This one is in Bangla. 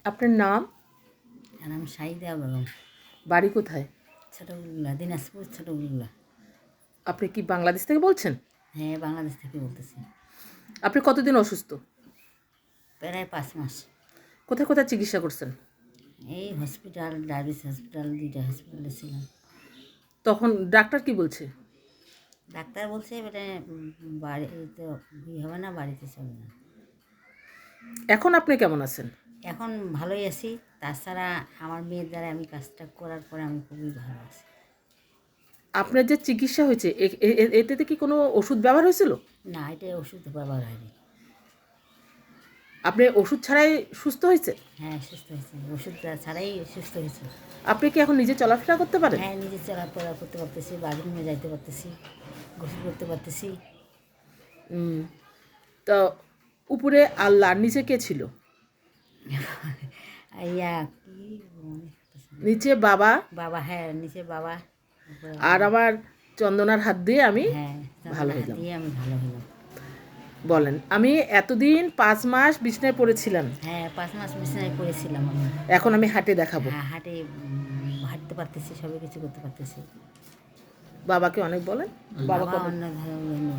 আপনার নাম? আর আমি শাহিদা বেগম, বাড়ি কোথায়? ছোটগুলা, দিনাজপুর ছোটগুলা। আপনি কি বাংলাদেশ থেকে বলছেন? হ্যাঁ, বাংলাদেশ থেকে বলতেছি। আপনি কতদিন অসুস্থ? প্রায় 5 মাস। কোথায় কোথায় চিকিৎসা করছেন? এই হসপিটাল, ডায়াবেটিস হসপিটাল, 2টা হসপিটালে ছিলাম। তখন ডাক্তার কি বলছে? ডাক্তার বলছে এবারে বাড়ি তো হবে না, বাড়িতে চলে না। এখন আপনি কেমন আছেন? এখন ভালোই আছি। তাছাড়া আমার মেয়ের দ্বারা আমি কাজটা করার পরে আমি খুবই ভালো আছি। আপনার যে চিকিৎসা হয়েছে এতে কি কোনো ওষুধ ব্যবহার হয়েছিল? না, এটা ওষুধ ব্যবহার হয়নি। আপনি ওষুধ ছাড়াই সুস্থ হয়েছে? হ্যাঁ, সুস্থ হয়েছি, ওষুধ ছাড়াই সুস্থ হয়েছি। আপনি কি এখন নিজে চলাফেরা করতে পারেন? হ্যাঁ, নিজে চলাফেরা করতে পারতেছি, বাথরুমে যাইতে পারতেছি, গোসল করতে পারতেছি। উম, তো উপরে আল্লাহ, আর নিচে কে ছিল? ইয়া কি মনে করতেছে না। নিচে বাবা, বাবা, হ্যাঁ, নিচে বাবা, উপরে আর আল্লাহ। আমার চন্দনার হাত দিয়ে আমি হ্যাঁ, ভালো চন্দনা হাত হইলাম। দিয়ে আমি ভালো হলাম। বলেন, আমি এতদিন 5 মাস বিছনায় পড়েছিলাম, হ্যাঁ, 5 মাস বিছানায় পড়েছিলাম আমি। এখন আমি হাঁটে দেখাবো। হ্যাঁ, হাঁটে হাঁটতে পারতেছি, সবই কিছু করতে পারতেছি। বাবাকে অনেক বলেন। বাবা বাবা কবে? অন্য ধরনের